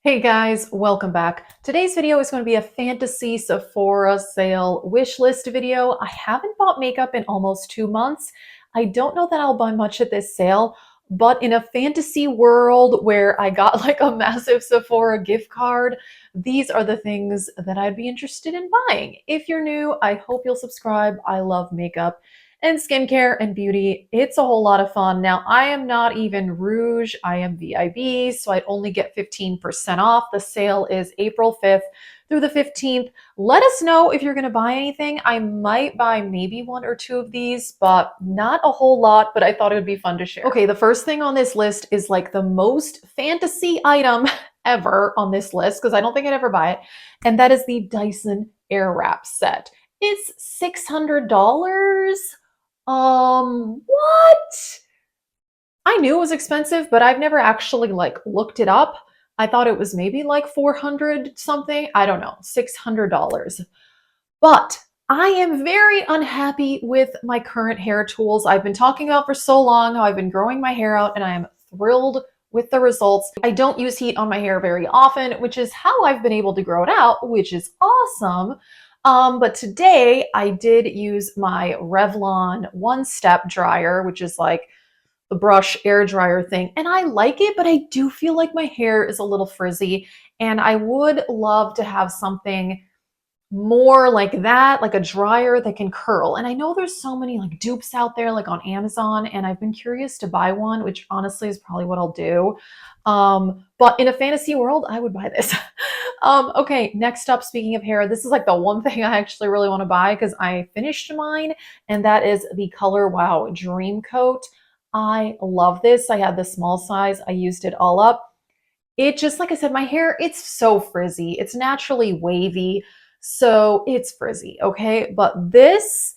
Hey guys, welcome back. Today's video is going to be a fantasy Sephora sale wish list video. I haven't bought makeup in almost 2 months. I don't know that I'll buy much at this sale, but in a fantasy world where I got like a massive Sephora gift card, these are the things that I'd be interested in buying. If you're new, I hope you'll subscribe. I love makeup and skincare and beauty. It's a whole lot of fun. Now, I am not even Rouge, I am VIB, so I'd only get 15% off. The sale is April 5th through the 15th. Let us know if you're going to buy anything. I might buy maybe one or two of these, but not a whole lot, but I thought it would be fun to share. Okay, the first thing on this list is like the most fantasy item ever on this list, because I don't think I'd ever buy it, and that is the Dyson Airwrap set. It's $600. What? I knew it was expensive, but I've never actually like looked it up. I thought it was maybe like 400 something. I don't know, $600. But I am very unhappy with my current hair tools. I've been talking about for so long how I've been growing my hair out and I am thrilled with the results. I don't use heat on my hair very often, which is how I've been able to grow it out, which is awesome. But today I did use my Revlon one-step dryer, which is like the brush air dryer thing. And I like it, but I do feel like my hair is a little frizzy. And I would love to have something more like that, like a dryer that can curl. And I know there's so many like dupes out there, like on Amazon, and I've been curious to buy one, which honestly is probably what I'll do. But in a fantasy world, I would buy this. Okay, next up, speaking of hair, this is like the one thing I actually really want to buy because I finished mine, and that is the Color Wow Dream Coat. I love this. I had the small size. I used it all up. It just, like I said, my hair, it's so frizzy. It's naturally wavy, so it's frizzy, okay? But this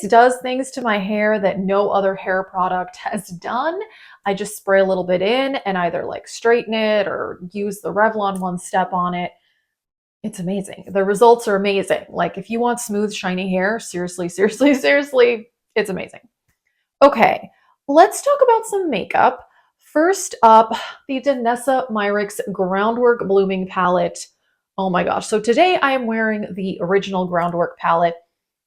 does things to my hair that no other hair product has done. I just spray a little bit in and either like straighten it or use the Revlon one step on it. It's amazing. The results are amazing. Like if you want smooth, shiny hair, seriously, seriously, seriously, it's amazing. Okay, let's talk about some makeup. First up, the Danessa Myrix Groundwork Blooming Palette. Oh my gosh. So today I am wearing the original Groundwork palette.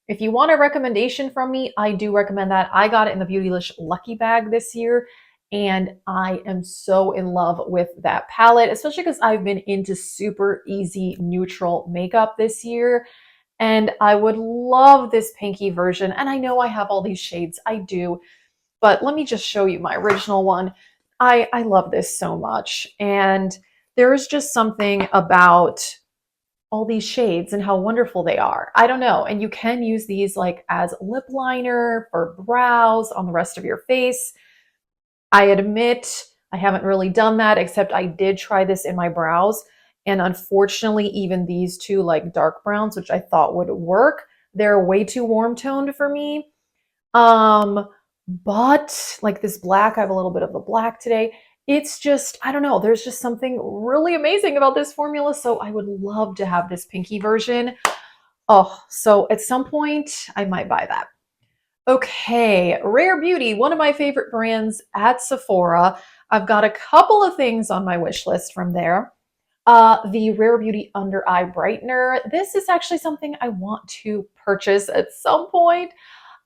If you want a recommendation from me, I do recommend that. I got it in the Beautylish Lucky Bag this year, and I am so in love with that palette, especially because I've been into super easy neutral makeup this year. And I would love this pinky version. And I know I have all these shades. I do. But let me just show you my original one. I love this so much. And there is just something about all these shades and how wonderful they are. I don't know. And you can use these like as lip liner for brows on the rest of your face. I admit I haven't really done that, except I did try this in my brows. And unfortunately, even these two like dark browns, which I thought would work, they're way too warm toned for me. But like this black, I have a little bit of the black today. It's just, I don't know, there's just something really amazing about this formula. So I would love to have this pinky version. Oh, so at some point I might buy that. Okay, Rare Beauty, one of my favorite brands at Sephora. I've got a couple of things on my wish list from there. The Rare Beauty Under Eye Brightener. This is actually something I want to purchase at some point.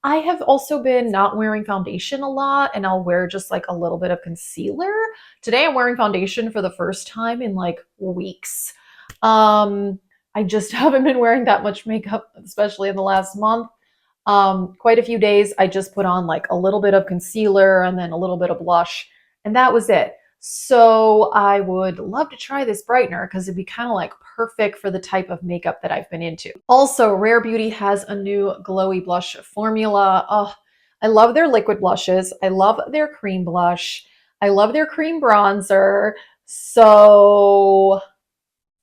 I have also been not wearing foundation a lot, and I'll wear just like a little bit of concealer. Today I'm wearing foundation for the first time in like weeks. I just haven't been wearing that much makeup, especially in the last month. Quite a few days I just put on like a little bit of concealer and then a little bit of blush, and that was it. So I would love to try this brightener because it'd be kind of like perfect for the type of makeup that I've been into. Also, Rare Beauty has a new glowy blush formula. Oh, I love their liquid blushes. I love their cream blush. I love their cream bronzer. So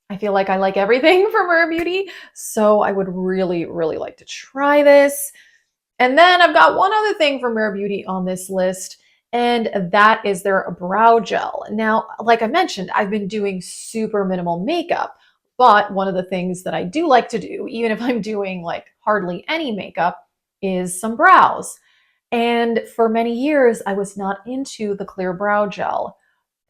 I feel like I like everything from Rare Beauty. So I would really, really like to try this. And then I've got one other thing from Rare Beauty on this list, and that is their brow gel. Now, like I mentioned, I've been doing super minimal makeup, but one of the things that I do like to do, even if I'm doing like hardly any makeup, is some brows. And for many years, I was not into the clear brow gel,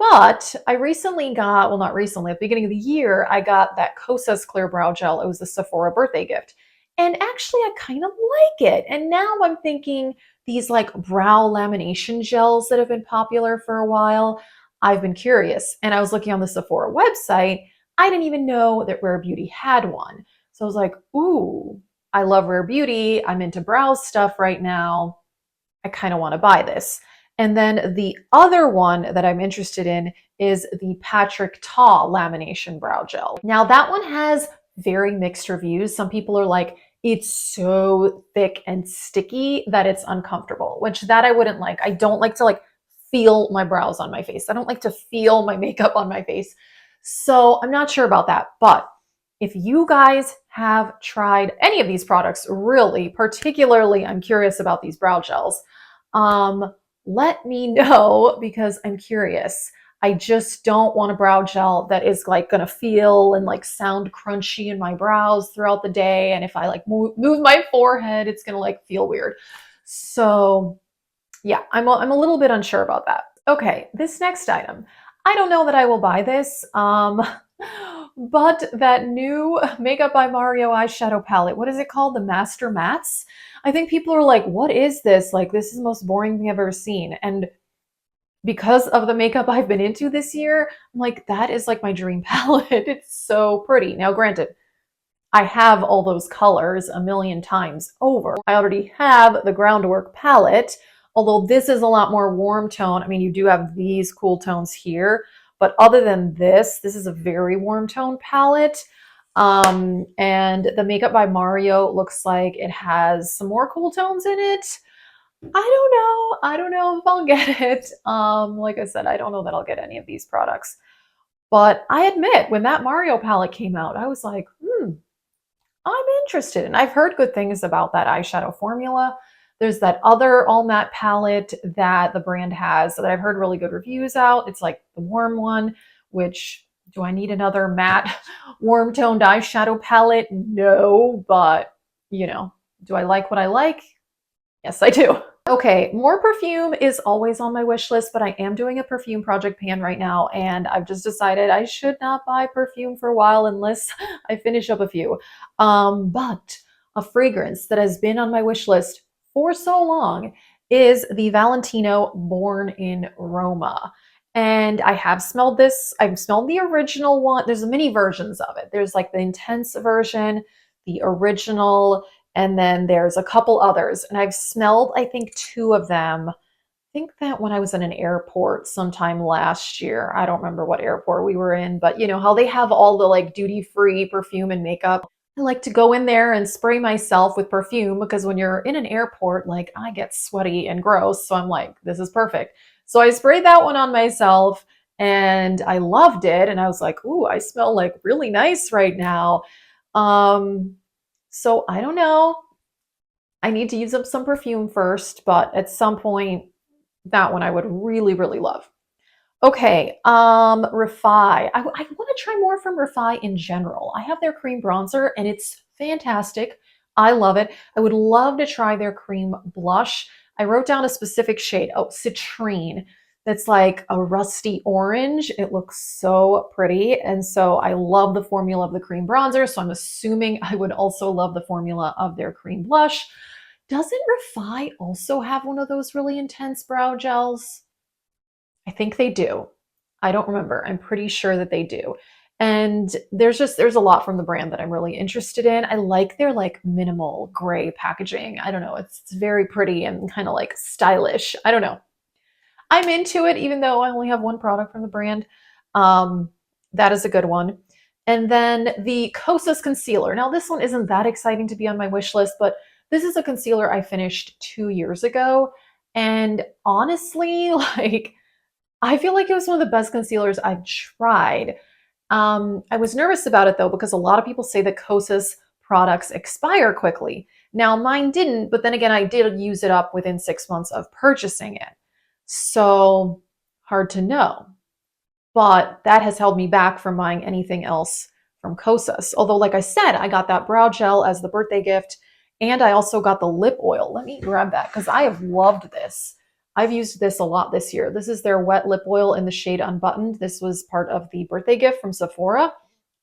But I recently got, well, not recently, at the beginning of the year, I got that Kosas Clear Brow Gel. It was the Sephora birthday gift. And actually, I kind of like it. And now I'm thinking these like brow lamination gels that have been popular for a while. I've been curious. And I was looking on the Sephora website. I didn't even know that Rare Beauty had one. So I was like, ooh, I love Rare Beauty. I'm into brow stuff right now. I kind of want to buy this. And then the other one that I'm interested in is the Patrick Ta lamination brow gel. Now that one has very mixed reviews. Some people are like, it's so thick and sticky that it's uncomfortable, which that I wouldn't like. I don't like to like feel my brows on my face. I don't like to feel my makeup on my face. So I'm not sure about that, but if you guys have tried any of these products, really, particularly, I'm curious about these brow gels. Let me know because I'm curious. I just don't want a brow gel that is like gonna feel and like sound crunchy in my brows throughout the day. And if I like move my forehead, it's gonna like feel weird. So yeah, I'm a little bit unsure about that. Okay, this next item. I don't know that I will buy this, but that new Makeup by Mario eyeshadow palette, what is it called? The Master Mattes? I think people are like, what is this? Like, this is the most boring thing I've ever seen. And because of the makeup I've been into this year, I'm like, that is like my dream palette. It's so pretty. Now, granted, I have all those colors a million times over. I already have the Groundwork palette, although this is a lot more warm tone. I mean, you do have these cool tones here, but other than this is a very warm tone palette. And the Makeup by Mario looks like it has some more cool tones in it. I don't know if I'll get it. Like I said, I don't know that I'll get any of these products. But I admit, when that Mario palette came out, I was like, I'm interested. And I've heard good things about that eyeshadow formula. There's that other all matte palette that the brand has that I've heard really good reviews out. It's like the warm one, which do I need another matte warm toned eyeshadow palette? No, but you know, do I like what I like? Yes, I do. Okay, more perfume is always on my wish list, but I am doing a perfume project pan right now, and I've just decided I should not buy perfume for a while unless I finish up a few. But a fragrance that has been on my wish list for so long is the Valentino Born in Roma. And I have smelled this. I've smelled the original one. There's many versions of it. There's like the intense version, the original, and then there's a couple others. And I've smelled, I think, two of them. I think that when I was in an airport sometime last year, I don't remember what airport we were in, but you know how they have all the like duty-free perfume and makeup. I like to go in there and spray myself with perfume because when you're in an airport, like I get sweaty and gross. So I'm like, this is perfect. So I sprayed that one on myself and I loved it. And I was like, ooh, I smell like really nice right now. So I don't know. I need to use up some perfume first, but at some point, that one I would really, really love. Okay, Refi. I want to try more from Refi in general. I have their cream bronzer and it's fantastic. I love it. I would love to try their cream blush. I wrote down a specific shade. Oh, Citrine. That's like a rusty orange. It looks so pretty. And so I love the formula of the cream bronzer. So I'm assuming I would also love the formula of their cream blush. Doesn't Refi also have one of those really intense brow gels? I think they do. I don't remember. I'm pretty sure that they do. And there's a lot from the brand that I'm really interested in. I like their like minimal gray packaging. I don't know. It's very pretty and kind of like stylish. I don't know. I'm into it even though I only have one product from the brand. That is a good one. And then the Kosas concealer. Now this one isn't that exciting to be on my wish list, but this is a concealer I finished 2 years ago. And honestly, like I feel like it was one of the best concealers I've tried. I was nervous about it though, because a lot of people say that Kosas products expire quickly. Now mine didn't, but then again, I did use it up within 6 months of purchasing it. So hard to know, but that has held me back from buying anything else from Kosas. Although, like I said, I got that brow gel as the birthday gift, and I also got the lip oil. Let me grab that because I have loved this. I've used this a lot this year. This is their wet lip oil in the shade Unbuttoned. This was part of the birthday gift from Sephora,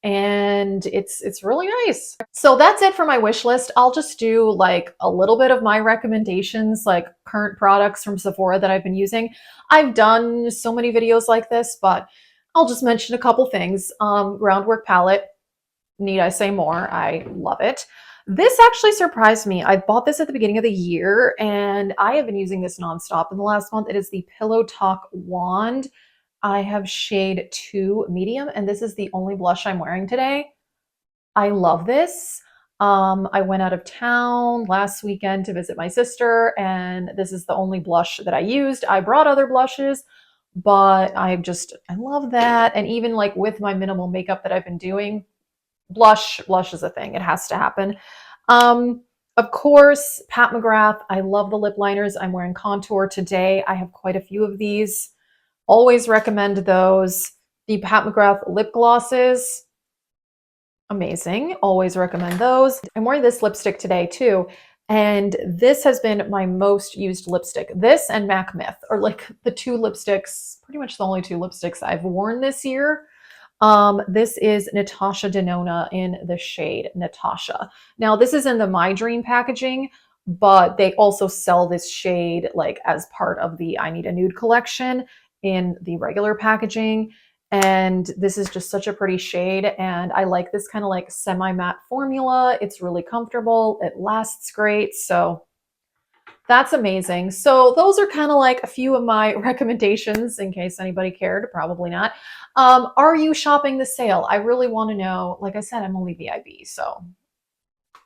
and it's really nice. So that's it for my wish list. I'll just do like a little bit of my recommendations, like current products from Sephora that I've been using. I've done so many videos like this, but I'll just mention a couple things. Groundwork palette. Need I say more? I love it. This actually surprised me. I bought this at the beginning of the year and I have been using this nonstop in the last month. It is the Pillow Talk Wand. I have shade 2 medium, and this is the only blush I'm wearing today. I love this. I went out of town last weekend to visit my sister, and this is the only blush that I used. I brought other blushes, but I love that. And even like with my minimal makeup that I've been doing, blush is a thing. It has to happen. Of course, Pat McGrath. I love the lip liners. I'm wearing contour today. I have quite a few of these. Always recommend those. The Pat McGrath lip glosses, amazing. Always recommend those. I'm wearing this lipstick today too. And this has been my most used lipstick. This and Mac Myth are like the two lipsticks, pretty much the only two lipsticks I've worn this year. This is Natasha Denona in the shade Natasha. Now this is in the My Dream packaging, but they also sell this shade like as part of the I Need a Nude collection in the regular packaging. And this is just such a pretty shade. And I like this kind of like semi-matte formula. It's really comfortable. It lasts great. So that's amazing. So those are kind of like a few of my recommendations in case anybody cared. Probably not. Are you shopping the sale? I really want to know. Like I said, I'm only VIB, so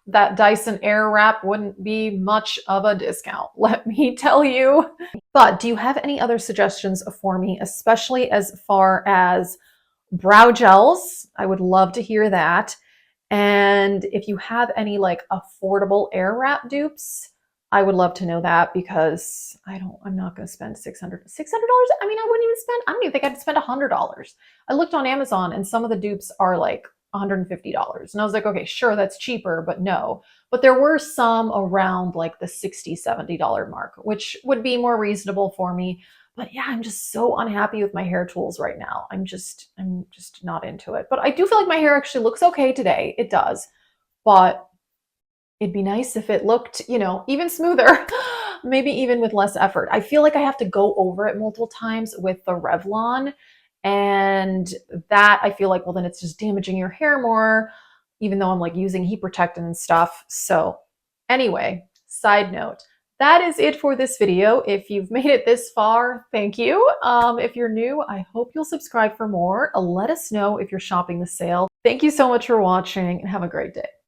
that Dyson Airwrap wouldn't be much of a discount, let me tell you. But do you have any other suggestions for me, especially as far as brow gels? I would love to hear that. And if you have any like affordable Airwrap dupes, I would love to know that because I'm not going to spend $600. I mean, I don't even think I'd spend $100. I looked on Amazon and some of the dupes are like $150. And I was like, okay, sure, that's cheaper, but no. But there were some around like the $60, $70 mark, which would be more reasonable for me. But yeah, I'm just so unhappy with my hair tools right now. I'm just not into it. But I do feel like my hair actually looks okay today. It does. But it'd be nice if it looked, even smoother, maybe even with less effort. I feel like I have to go over it multiple times with the Revlon. And that I feel like, well, then it's just damaging your hair more, even though I'm like using heat protectant and stuff. So anyway, side note, that is it for this video. If you've made it this far, thank you. If you're new, I hope you'll subscribe for more. Let us know if you're shopping the sale. Thank you so much for watching and have a great day.